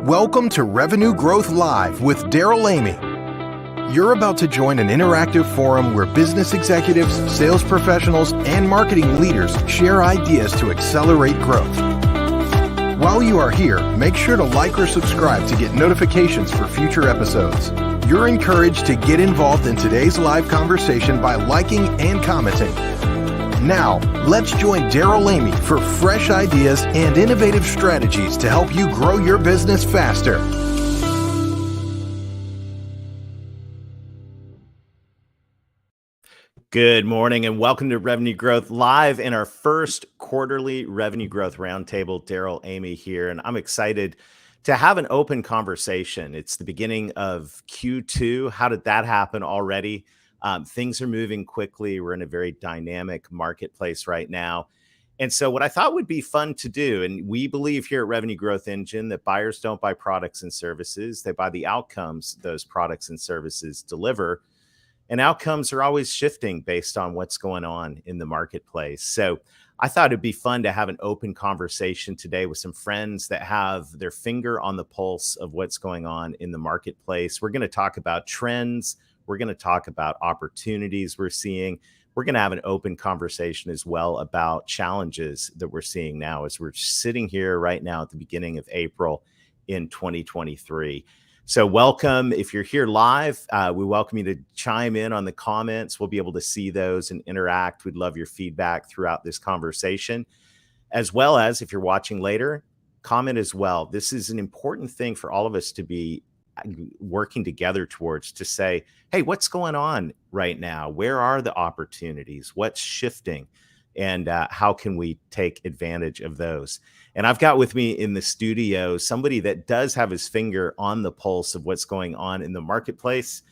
Welcome to Revenue Growth Live with Daryl Amy. You're about to join an interactive forum where business executives, sales professionals, and marketing leaders share ideas to accelerate growth. While you are here, make sure to like or subscribe to get notifications for future episodes. You're encouraged to get involved in today's live conversation by liking and commenting. Now, let's join Daryl Amy for fresh ideas and innovative strategies to help you grow your business faster. Good morning and welcome to Revenue Growth Live in our first quarterly Revenue Growth Roundtable. Daryl Amy here, and I'm excited to have an open conversation. It's the beginning of Q2. How did that happen already? Things are moving quickly. We're in a very dynamic marketplace right now. And so what I thought would be fun to do, and we believe here at Revenue Growth Engine that buyers don't buy products and services, they buy the outcomes those products and services deliver. And outcomes are always shifting based on what's going on in the marketplace. So I thought it'd be fun to have an open conversation today with some friends that have their finger on the pulse of what's going on in the marketplace. We're going to talk about trends. We're going to talk about opportunities we're seeing. We're going to have an open conversation as well about challenges that we're seeing now as we're sitting here right now at the beginning of April in 2023. So welcome. If you're here live, we welcome you to chime in on the comments. We'll be able to see those and interact. We'd love your feedback throughout this conversation, as well as if you're watching later, comment as well. This is an important thing for all of us to be working together towards, to say, hey, what's going on right now? Where are the opportunities? What's shifting? And how can we take advantage of those? And I've got with me in the studio somebody that does have his finger on the pulse of what's going on in the marketplace.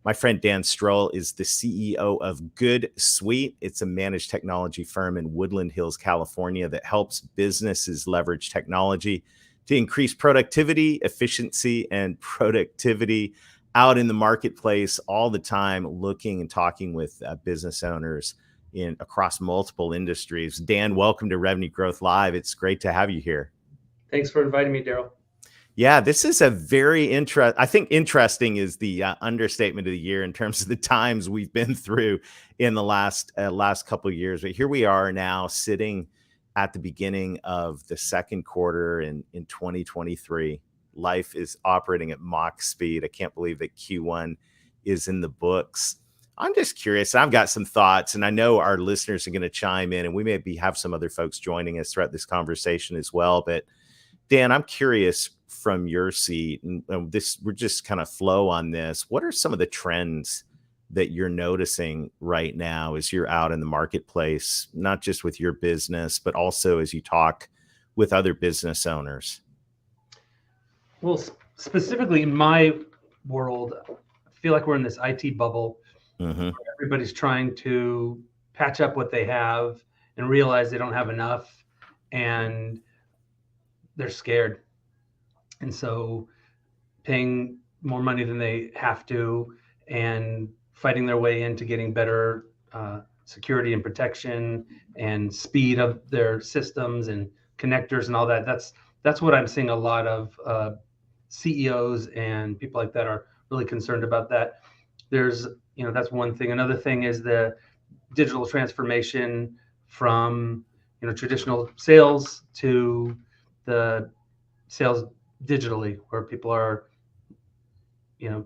My friend Dan Stroll is the CEO of Good Suite. It's a managed technology firm in Woodland Hills, California that helps businesses leverage technology to increase productivity, efficiency, and productivity out in the marketplace all the time, looking and talking with business owners across multiple industries. Dan, welcome to Revenue Growth Live. It's great to have you here. Thanks for inviting me, Daryl. Yeah, this is a very interesting is the understatement of the year in terms of the times we've been through in the last couple of years. But here we are now sitting at the beginning of the second quarter in 2023. Life is operating at Mach speed. I can't believe that Q1 is in the books. I'm just curious. I've got some thoughts, and I know our listeners are going to chime in, and we maybe have some other folks joining us throughout this conversation as well. But Dan, I'm curious from your seat, and we're just kind of flow on this. What are some of the trends that you're noticing right now as you're out in the marketplace, not just with your business, but also as you talk with other business owners? Well, specifically in my world, I feel like we're in this IT bubble. Where everybody's trying to patch up what they have and realize they don't have enough, and they're scared. And so paying more money than they have to and fighting their way into getting better security and protection and speed of their systems and connectors and all that. That's what I'm seeing a lot of CEOs and people like that are really concerned about that. That's one thing. Another thing is the digital transformation from, traditional sales to the sales digitally, where people are,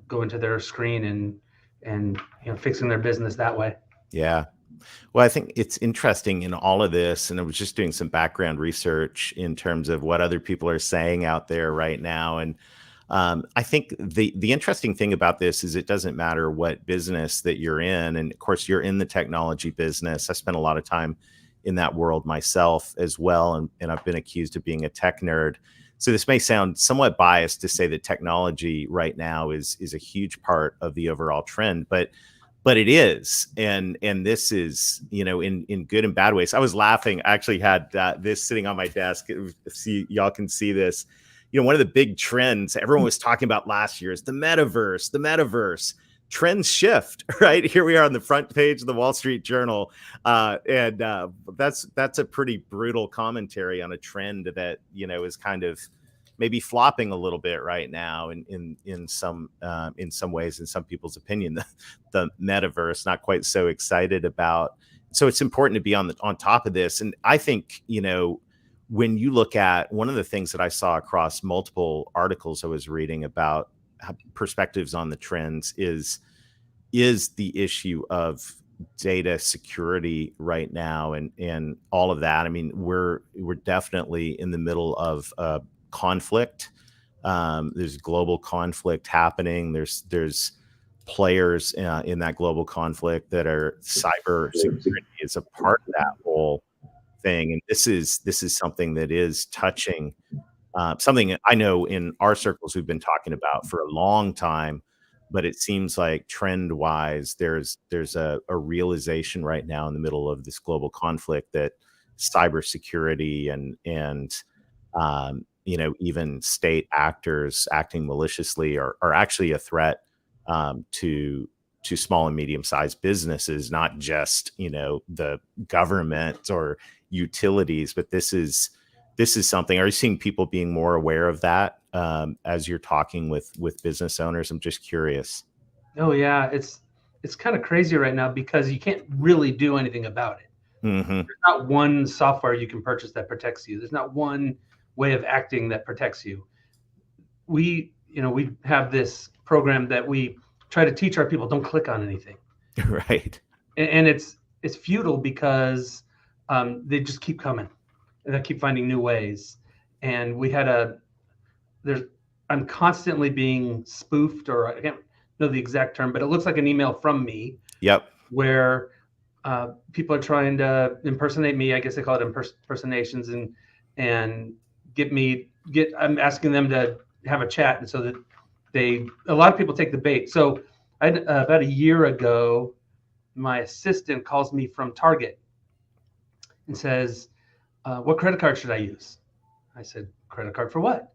going to their screen and fixing their business that way. Yeah. Well, I think it's interesting in all of this, and I was just doing some background research in terms of what other people are saying out there right now. And I think the interesting thing about this is it doesn't matter what business that you're in. And of course, you're in the technology business. I spent a lot of time in that world myself as well. And I've been accused of being a tech nerd. So this may sound somewhat biased to say that technology right now is a huge part of the overall trend, but it is. And this is, in good and bad ways. I was laughing. I actually had this sitting on my desk. Y'all can see this. One of the big trends everyone was talking about last year is the metaverse. Trends shift, right? Here we are on the front page of the Wall Street Journal. And that's a pretty brutal commentary on a trend that, is kind of maybe flopping a little bit right now in some ways, in some people's opinion. The metaverse, not quite so excited about. So it's important to be on top of this. And I think, when you look at one of the things that I saw across multiple articles I was reading about perspectives on the trends is the issue of data security right now and all of that. I mean, we're definitely in the middle of conflict. There's global conflict happening. There's players in that global conflict that are cyber security is a part of that whole thing. And this is something that is touching something I know in our circles we've been talking about for a long time, but it seems like trend wise, there's a realization right now in the middle of this global conflict that cybersecurity and even state actors acting maliciously are actually a threat to small and medium sized businesses, not just the government or utilities, but this is something. Are you seeing people being more aware of that as you're talking with business owners? I'm just curious. Oh yeah, it's kind of crazy right now because you can't really do anything about it. Mm-hmm. There's not one software you can purchase that protects you. There's not one way of acting that protects you. We have this program that we try to teach our people: don't click on anything. Right. And it's futile because they just keep coming and they keep finding new ways. And we had I'm constantly being spoofed, or I can't know the exact term, but it looks like an email from me. Yep. Where people are trying to impersonate me. I guess they call it impersonations, and I'm asking them to have a chat, and so that a lot of people take the bait. So about a year ago, my assistant calls me from Target and says, what credit card should I use? I said, credit card for what?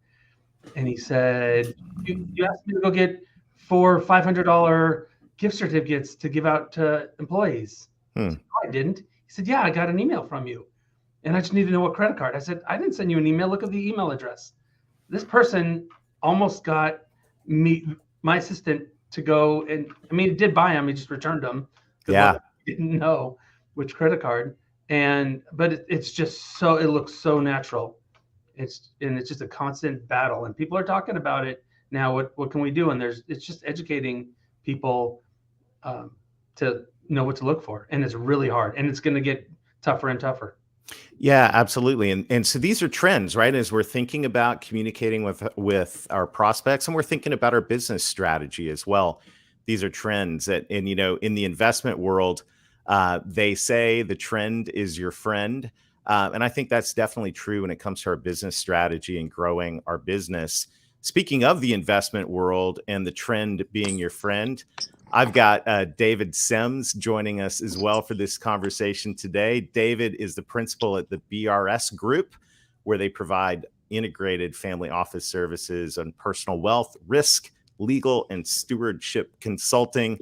And he said, you asked me to go get 4 $500 gift certificates to give out to employees. I said, no, I didn't. He said, yeah, I got an email from you, and I just need to know what credit card. I said, I didn't send you an email. Look at the email address. This person almost got my assistant to go, and I mean, it did buy them. He just returned them. Yeah. He didn't know which credit card. But it's just so, it looks so natural. It's just a constant battle, and people are talking about it now. What can we do? And it's just educating people to know what to look for. And it's really hard, and it's going to get tougher and tougher. Yeah, absolutely. And so these are trends, right? As we're thinking about communicating with our prospects, and we're thinking about our business strategy as well. These are trends that, in the investment world, they say the trend is your friend. And I think that's definitely true when it comes to our business strategy and growing our business. Speaking of the investment world and the trend being your friend, I've got David Sims joining us as well for this conversation today. David is the principal at the BRS Group, where they provide integrated family office services on personal wealth, risk, legal, and stewardship consulting.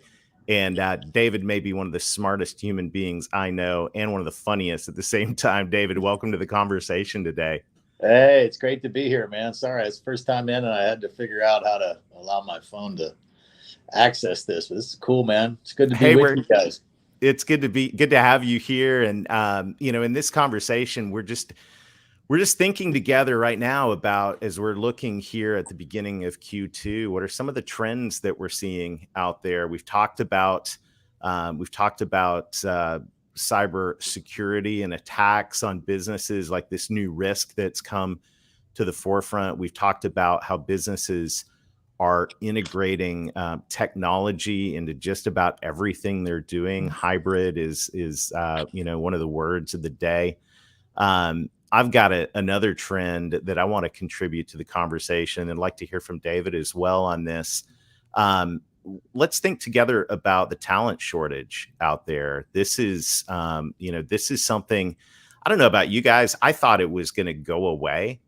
And David may be one of the smartest human beings I know, and one of the funniest at the same time. David, welcome to the conversation today. Hey, it's great to be here, man. Sorry, it's the first time in, and I had to figure out how to allow my phone to access this. But this is cool, man. It's good to be with you guys. It's good to have you here. And in this conversation, we're just thinking together right now about, as we're looking here at the beginning of Q2, what are some of the trends that we're seeing out there? We've talked about cyber security and attacks on businesses, like this new risk that's come to the forefront. We've talked about how businesses are integrating technology into just about everything they're doing. Hybrid is one of the words of the day. I've got another trend that I want to contribute to the conversation, and like to hear from David as well on this. Let's think together about the talent shortage out there. This is something, I don't know about you guys. I thought it was going to go away.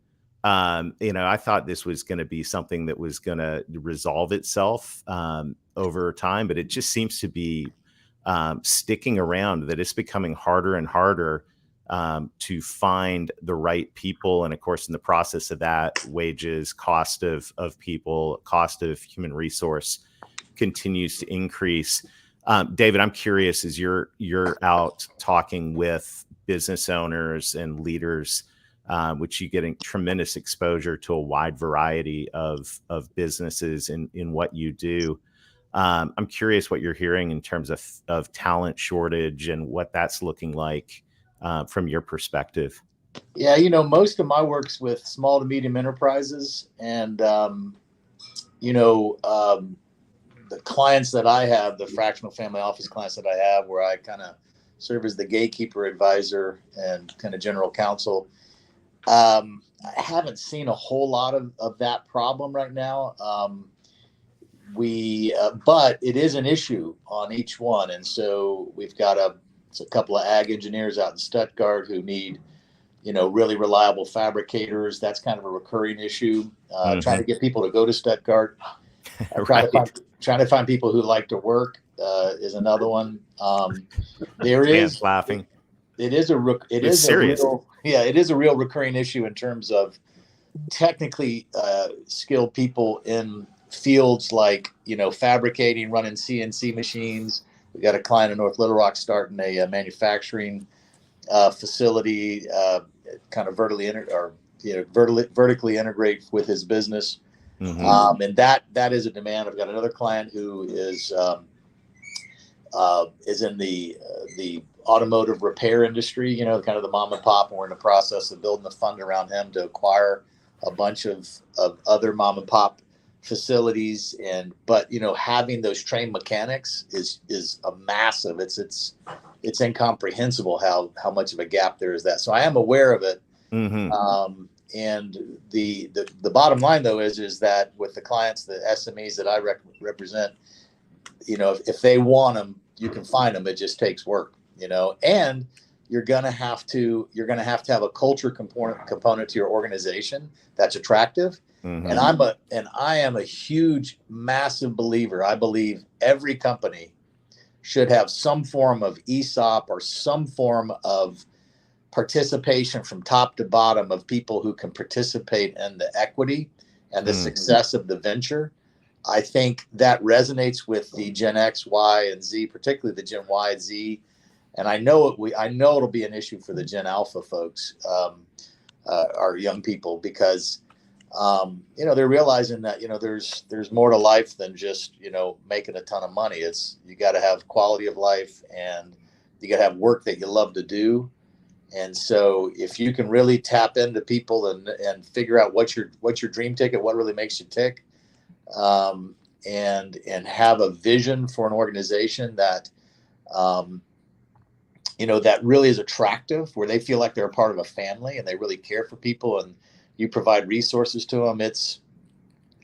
I thought this was going to be something that was going to resolve itself over time, but it just seems to be sticking around, that it's becoming harder and harder to find the right people. And of course, in the process of that, wages, cost of people, cost of human resource continues to increase. David, I'm curious, as you're out talking with business owners and leaders, which you get tremendous exposure to a wide variety of businesses in what you do. I'm curious what you're hearing in terms of talent shortage and what that's looking like from your perspective. Yeah, most of my work's with small to medium enterprises, and the clients that I have, the fractional family office clients that I have, where I kind of serve as the gatekeeper, advisor, and kind of general counsel. I haven't seen a whole lot of that problem right now. But it is an issue on each one. And so we've got a couple of ag engineers out in Stuttgart who need, really reliable fabricators. That's kind of a recurring issue. Trying to get people to go to Stuttgart. Right. Trying to find people who like to work is another one. There is laughing. It is a real recurring issue in terms of technically skilled people in fields like, fabricating, running CNC machines. We got a client in North Little Rock starting a manufacturing facility, kind of vertically integrate with his business. Mm-hmm. And that is a demand. I've got another client who is in the automotive repair industry, kind of the mom and pop, and we're in the process of building a fund around him to acquire a bunch of other mom and pop facilities. But having those trained mechanics is a massive, it's incomprehensible how much of a gap there is that. So I am aware of it. Mm-hmm. And the bottom line though is that with the clients, the SMEs that I represent, if they want them, you can find them. It just takes work, and you're going to have to have a culture component to your organization that's attractive. Mm-hmm. And I am a huge, massive believer. I believe every company should have some form of ESOP or some form of participation from top to bottom of people who can participate in the equity and the success of the venture. I think that resonates with the Gen X, Y, and Z, particularly the Gen Y, Z. And I know it'll be an issue for the Gen Alpha folks, our young people, because they're realizing that there's more to life than just making a ton of money. You got to have quality of life, and you got to have work that you love to do. And so if you can really tap into people and figure out what's your dream ticket, what really makes you tick, and have a vision for an organization that that really is attractive, where they feel like they're a part of a family and they really care for people, and you provide resources to them,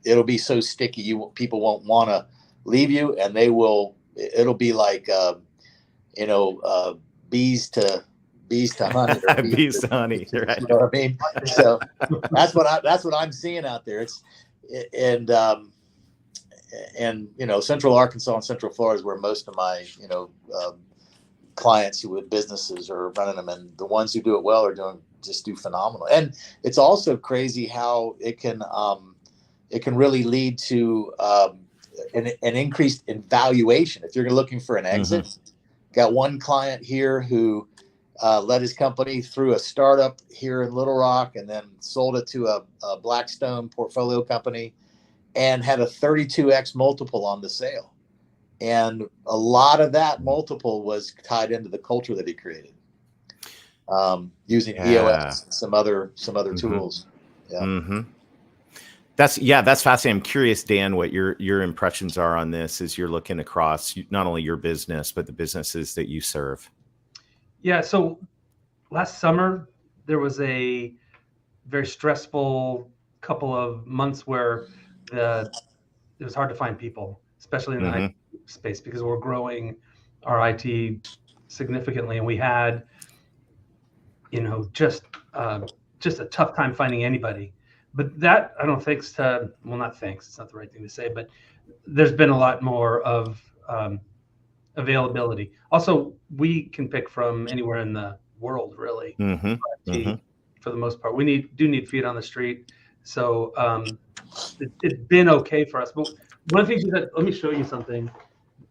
it'll be so sticky. People won't want to leave you, and it'll be like bees to honey. Bees to honey, right? You know what I mean? So that's what I'm seeing out there. Central Arkansas and Central Florida is where most of my clients with businesses are running them, and the ones who do it well do phenomenal. And it's also crazy how it can really lead to an increase in valuation if you're looking for an exit. Mm-hmm. Got one client here who led his company through a startup here in Little Rock, and then sold it to a Blackstone portfolio company, and had a 32x multiple on the sale. And a lot of that multiple was tied into the culture that he created, using EOS and some other mm-hmm. tools. Yeah. Mm-hmm. That's fascinating. I'm curious, Dan, what your impressions are on this as you're looking across not only your business, but the businesses that you serve. Yeah. So last summer, there was a very stressful couple of months where it was hard to find people, especially in the IT space, because we're growing our IT significantly, and we had, just a tough time finding anybody. But that, I don't it's not the right thing to say, but there's been a lot more of availability. Also, we can pick from anywhere in the world, really. Mm-hmm. IT, for the most part, we do need feet on the street. So it's been okay for us. But one of the things you said, let me show you something.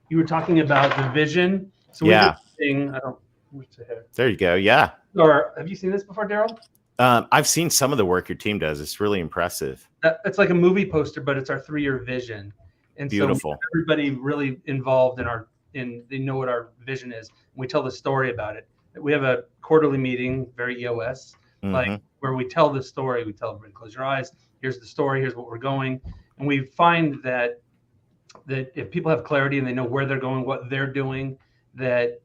You were talking about the vision. So we did Yeah. a thing. I don't. What's the hair? There you go. Yeah. Or have you seen this before, Daryl? I've seen some of the work your team does. It's really impressive. It's like a movie poster, but it's our 3-year vision. And Beautiful. So everybody really involved they know what our vision is. And we tell the story about it. We have a quarterly meeting, very EOS, like where we tell the story. We tell everybody, close your eyes. Here's the story. Here's what we're going. And we find that if people have clarity and they know where they're going, what they're doing, that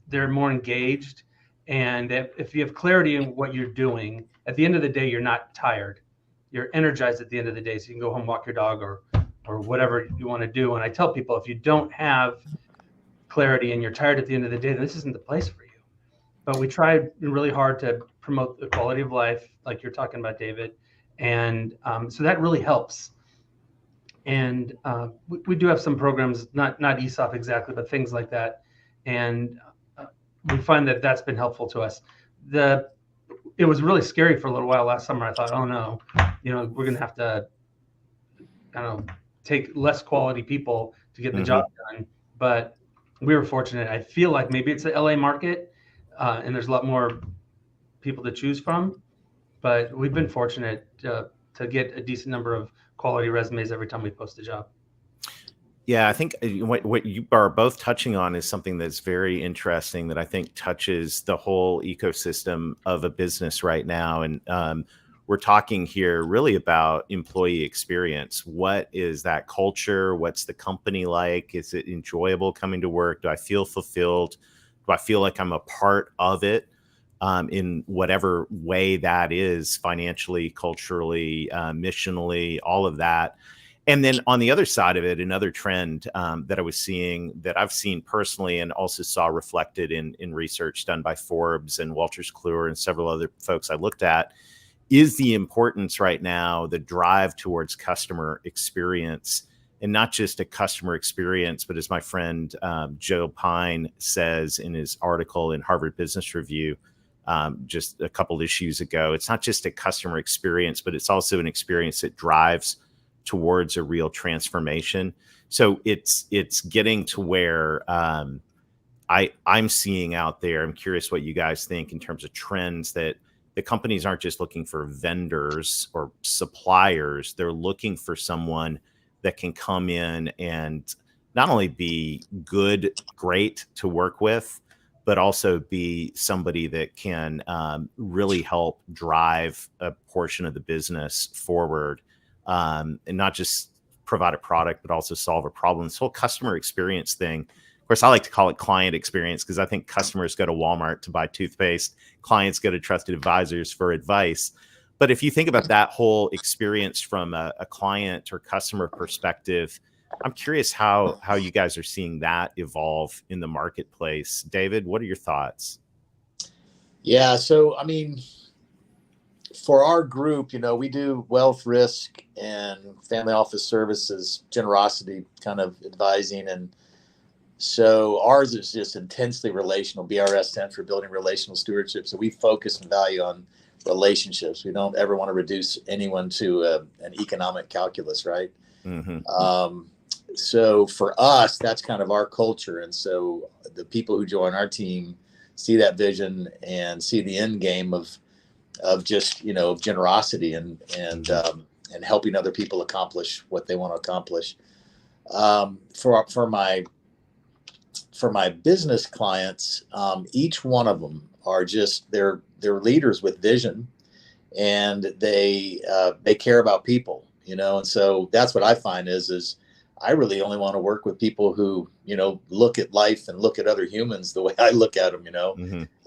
they're more engaged. And if you have clarity in what you're doing, at the end of the day, you're not tired. You're energized at the end of the day. So you can go home, walk your dog, or whatever you want to do. And I tell people, if you don't have clarity and you're tired at the end of the day, then this isn't the place for you. But we try really hard to promote the quality of life, like you're talking about, David. And so that really helps. And we do have some programs, not ESOP exactly, but things like that. And we find that that's been helpful to us. It was really scary for a little while last summer. I thought, oh no, we're going to have to, take less quality people to get the job done. But we were fortunate. I feel like maybe it's the LA market, and there's a lot more people to choose from. But we've been fortunate to get a decent number of quality resumes every time we post a job. Yeah, I think what you are both touching on is something that's very interesting that I think touches the whole ecosystem of a business right now. And we're talking here really about employee experience. What is that culture? What's the company like? Is it enjoyable coming to work? Do I feel fulfilled? Do I feel like I'm a part of it in whatever way that is, financially, culturally, missionally, all of that? And then on the other side of it, another trend that I was seeing, that I've seen personally and also saw reflected in research done by Forbes and Wolters Kluwer and several other folks I looked at, is the importance right now, the drive towards customer experience, and not just a customer experience, but as my friend Joe Pine says in his article in Harvard Business Review just a couple issues ago, it's not just a customer experience, but it's also an experience that drives towards a real transformation. So it's getting to where I'm seeing out there. I'm curious what you guys think in terms of trends, that the companies aren't just looking for vendors or suppliers. They're looking for someone that can come in and not only be great to work with, but also be somebody that can really help drive a portion of the business forward. And not just provide a product, but also solve a problem. This whole customer experience thing, of course, I like to call it client experience, because I think customers go to Walmart to buy toothpaste. Clients go to trusted advisors for advice. But if you think about that whole experience from a client or customer perspective, I'm curious how you guys are seeing that evolve in the marketplace. David, what are your thoughts? Yeah, so I mean, for our group, we do wealth, risk, and family office services, generosity kind of advising. And so ours is just intensely relational. BRS stands for building relational stewardship. So we focus and value on relationships. We don't ever want to reduce anyone to an economic calculus, right? So for us, that's kind of our culture. And so the people who join our team see that vision and see the end game of just generosity and helping other people accomplish what they want to accomplish. For my business clients, each one of them are just they're leaders with vision, and they care about people, and so that's what I find is I really only want to work with people who, look at life and look at other humans the way I look at them,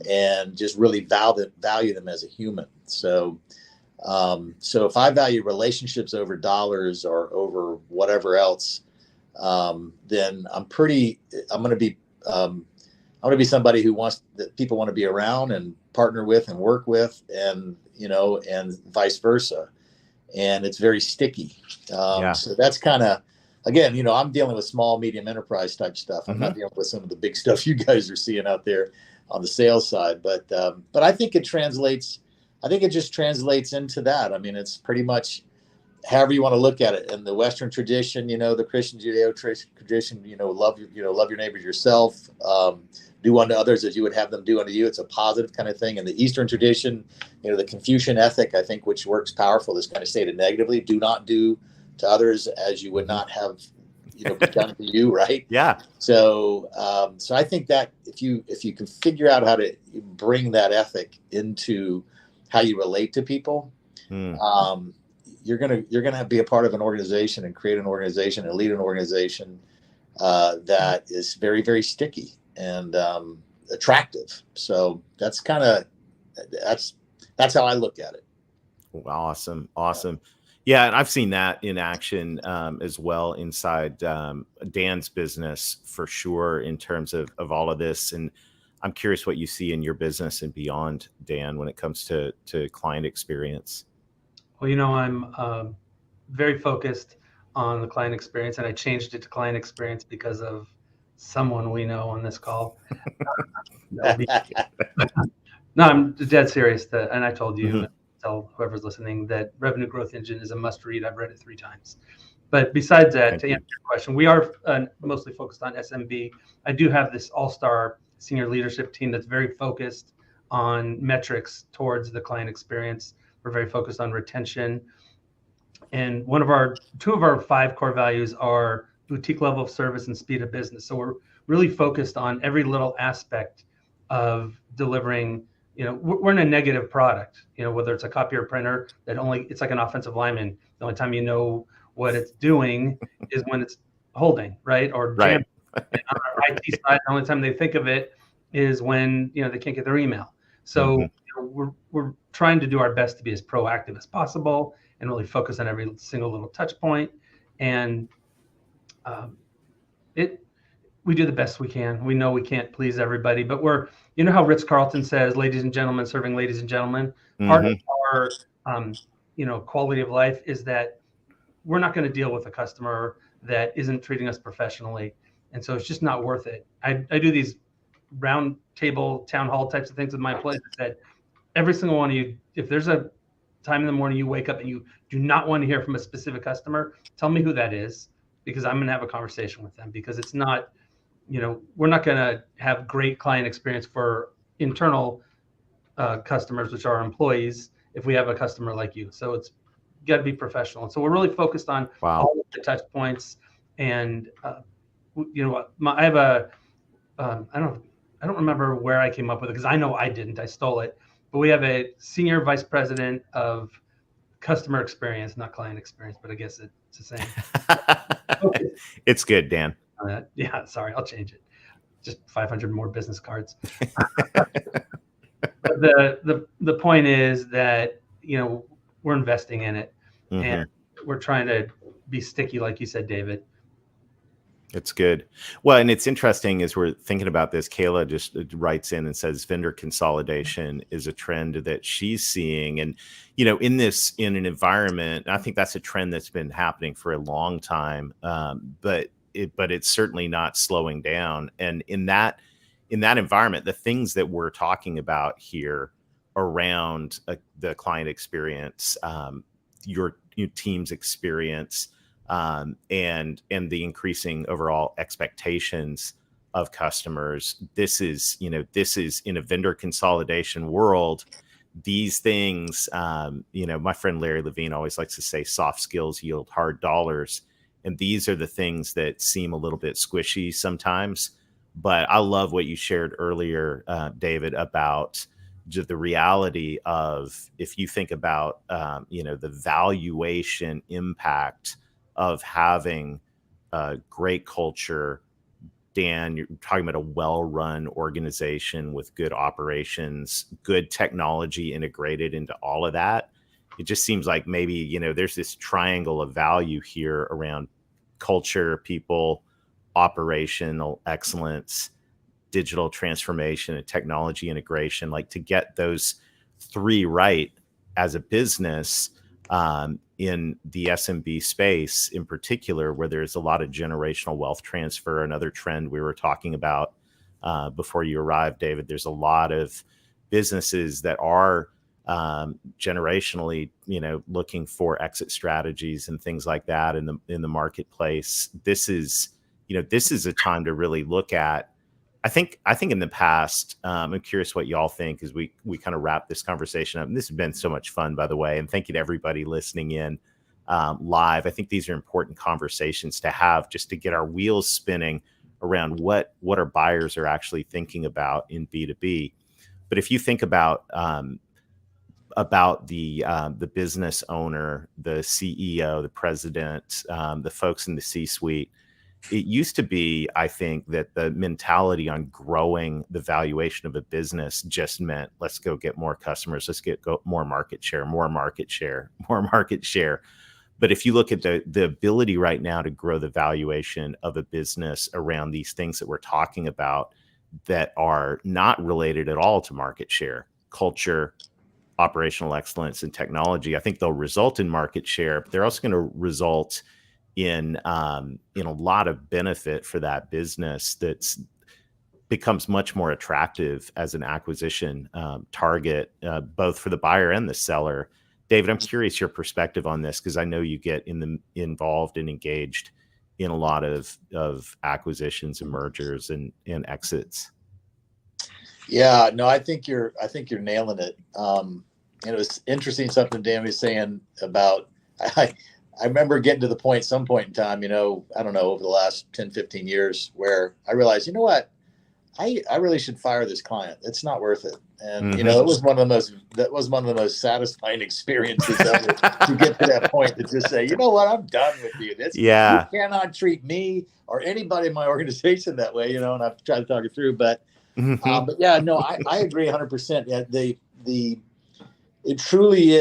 and just really value them as a human. So, so if I value relationships over dollars or over whatever else, then I'm going to be somebody that people want to be around and partner with and work with, and vice versa. And it's very sticky. So that's kind of, again, I'm dealing with small, medium enterprise type stuff. I'm not dealing with some of the big stuff you guys are seeing out there. on the sales side. But I think it translates. I think it just translates into that. I mean, it's pretty much however you want to look at it. In the Western tradition, the Christian Judeo tradition, love your neighbors yourself, do unto others as you would have them do unto you. It's a positive kind of thing. In the Eastern tradition, the Confucian ethic, I think, which works powerful, is kind of stated negatively: do not do to others as you would not have, be done to you, right? Yeah. So, so I think that if you can figure out how to bring that ethic into how you relate to people, you're gonna be a part of an organization and create an organization and lead an organization that is very, very sticky and attractive. So that's how I look at it. Awesome. Yeah, and I've seen that in action as well inside Dan's business for sure, in terms of all of this. And I'm curious what you see in your business and beyond, Dan, when it comes to client experience. Well, I'm very focused on the client experience, and I changed it to client experience because of someone we know on this call. No, I'm dead serious. And I told you, tell whoever's listening, that Revenue Growth Engine is a must read. I've read it 3 times. But besides that, to answer your question, we are mostly focused on SMB. I do have this all-star senior leadership team that's very focused on metrics towards the client experience. We're very focused on retention. And 2 of our 5 core values are boutique level of service and speed of business. So we're really focused on every little aspect of delivering. We're in a negative product, whether it's a copier printer it's like an offensive lineman. The only time you know what it's doing is when it's holding, right? Or jamming. And on our IT side, the only time they think of it is when, they can't get their email. So we're trying to do our best to be as proactive as possible and really focus on every single little touch point. And we do the best we can. We know we can't please everybody, but we're, how Ritz-Carlton says, ladies and gentlemen, serving ladies and gentlemen. Part of our, quality of life is that we're not going to deal with a customer that isn't treating us professionally. And so it's just not worth it. I do these round table town hall types of things with my employees that every single one of you, if there's a time in the morning you wake up and you do not want to hear from a specific customer, tell me who that is, because I'm going to have a conversation with them, because it's not, we're not going to have great client experience for internal customers, which are our employees, if we have a customer like you. So it's got to be professional. And so we're really focused on all of the touch points. And, I have I don't remember where I came up with it, because I know I didn't. I stole it. But we have a senior vice president of customer experience, not client experience, but I guess it's the same. It's good, Dan. Yeah, sorry, I'll change it. Just 500 more business cards. But the point is that, we're investing in it, and we're trying to be sticky, like you said, David. It's good. Well, and it's interesting as we're thinking about this, Kayla just writes in and says vendor consolidation is a trend that she's seeing. And, in an environment, I think that's a trend that's been happening for a long time, but it's certainly not slowing down. And in that environment, the things that we're talking about here around the client experience, your team's experience, and the increasing overall expectations of customers. This is in a vendor consolidation world. These things, my friend Larry Levine always likes to say, soft skills yield hard dollars. And these are the things that seem a little bit squishy sometimes. But I love what you shared earlier, David, about the reality of, if you think about, the valuation impact of having a great culture. Dan, you're talking about a well-run organization with good operations, good technology integrated into all of that. It just seems like maybe, there's this triangle of value here around culture, people, operational excellence, digital transformation, and technology integration. Like, to get those 3 right as a business, in the SMB space in particular, where there's a lot of generational wealth transfer, another trend we were talking about before you arrived, David. There's a lot of businesses that are generationally, looking for exit strategies and things like that in the marketplace. This is a time to really look at. I think in the past, I'm curious what y'all think as we kind of wrap this conversation up. And this has been so much fun, by the way. And thank you to everybody listening in live. I think these are important conversations to have, just to get our wheels spinning around what our buyers are actually thinking about in B2B. But if you think about the business owner, the CEO, the president, the folks in the C-suite, it used to be, I think, that the mentality on growing the valuation of a business just meant, let's go get more customers, let's get more market share, more market share, more market share. But if you look at the ability right now to grow the valuation of a business around these things that we're talking about that are not related at all to market share, culture, operational excellence, and technology, I think they'll result in market share, but they're also going to result in a lot of benefit for that business that's becomes much more attractive as an acquisition target, both for the buyer and the seller. David, I'm curious your perspective on this, because I know you get involved and engaged in a lot of acquisitions and mergers and exits. Yeah, no, I think you're nailing it. It was interesting something Dan was saying about, I remember getting to the point, some point in time, I don't know, over the last 10, 15 years, where I realized, you know what, I really should fire this client. It's not worth it. And, it was one of the most satisfying experiences ever to get to that point to just say, you know what, I'm done with you. You cannot treat me or anybody in my organization that way, and I've tried to talk it through, but yeah, no, I agree 100%. Yeah, it truly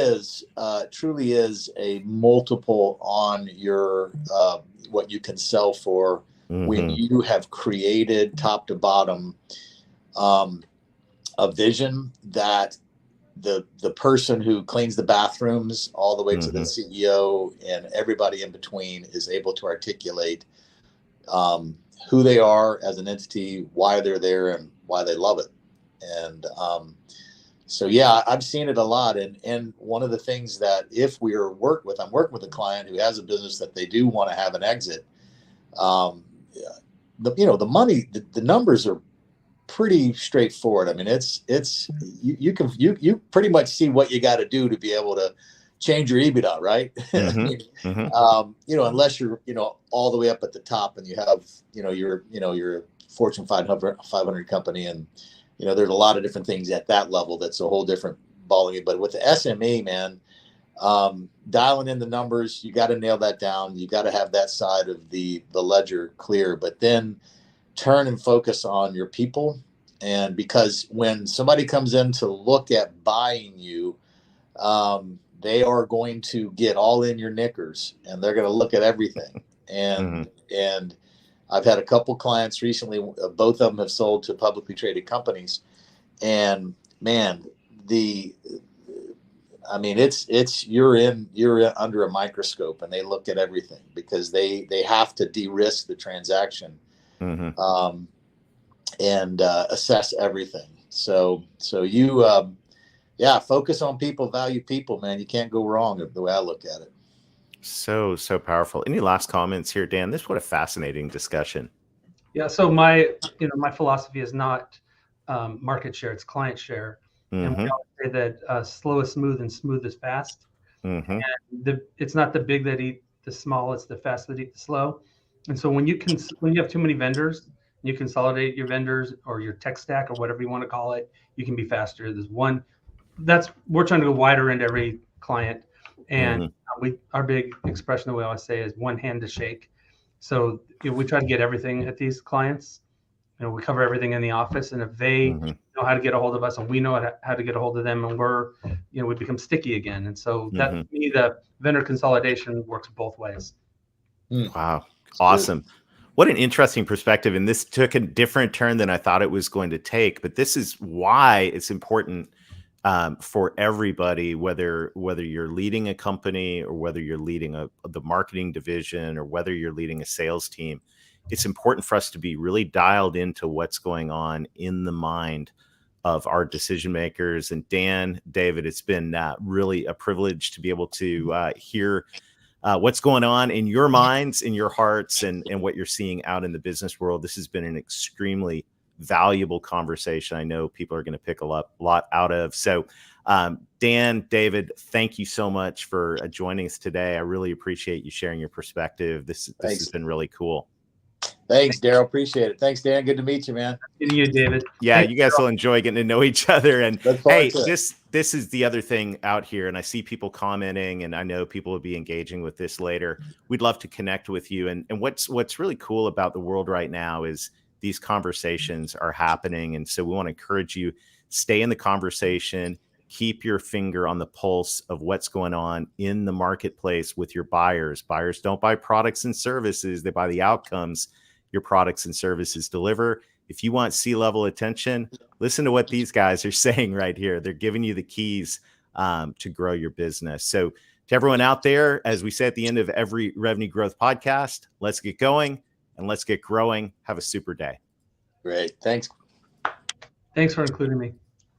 is a multiple on your what you can sell for when you have created top to bottom a vision that the person who cleans the bathrooms all the way to the CEO and everybody in between is able to articulate who they are as an entity, why they're there, and why they love it. And so, yeah, I've seen it a lot. And one of the things that I'm working with a client who has a business that they do want to have an exit. The money, the numbers are pretty straightforward. I mean, you pretty much see what you got to do to be able to change your EBITDA, right? Unless you're, all the way up at the top and you have, you're a Fortune 500 company, and there's a lot of different things at that level. That's a whole different ballgame. But with the SME, man, dialing in the numbers, you got to nail that down. You got to have that side of the ledger clear, but then turn and focus on your people. And because when somebody comes in to look at buying you, they are going to get all in your knickers, and they're going to look at everything. And I've had a couple clients recently, both of them have sold to publicly traded companies, and man, you're under a microscope, and they look at everything because they have to de-risk the transaction and assess everything. So you focus on people, value people, man. You can't go wrong, the way I look at it. So powerful. Any last comments here, Dan? What a fascinating discussion. Yeah. So my philosophy is not market share; it's client share. And we always say that slow is smooth and smooth is fast. And it's not the big that eat the small; it's the fast that eat the slow. And so when you have too many vendors, you consolidate your vendors or your tech stack or whatever you want to call it, you can be faster. We're trying to go wider into every client. And our big expression that we always say is one hand to shake. So we try to get everything at these clients. We cover everything in the office, and if they know how to get a hold of us and we know how to get a hold of them, and we become sticky again. And so that, to me, the vendor consolidation works both ways. Wow. Awesome. What an interesting perspective. And this took a different turn than I thought it was going to take, but this is why it's important for everybody, whether you're leading a company or whether you're leading the marketing division or whether you're leading a sales team. it's important for us to be really dialed into what's going on in the mind of our decision makers. And Dan, David, it's been really a privilege to be able to hear what's going on in your minds, in your hearts, and what you're seeing out in the business world. This has been an extremely valuable conversation. I know people are going to pick a lot out of. So Dan, David, thank you so much for joining us today. I really appreciate you sharing your perspective. This has been really cool. Thanks, Daryl. Appreciate it. Thanks, Dan. Good to meet you, man. Good to you, David. Yeah, Thanks, you guys Daryl. will enjoy getting to know each other. And Hey, this is the other thing out here. And I see people commenting, and I know people will be engaging with this later. We'd love to connect with you. And what's really cool about the world right now is these conversations are happening. And so we want to encourage you, stay in the conversation, keep your finger on the pulse of what's going on in the marketplace with your buyers. Buyers don't buy products and services. They buy the outcomes your products and services deliver. If you want C-level attention, listen to what these guys are saying right here. They're giving you the keys to grow your business. So to everyone out there, as we say at the end of every Revenue Growth podcast, let's get going and let's get growing. Have a super day. Great. Thanks. Thanks for including me.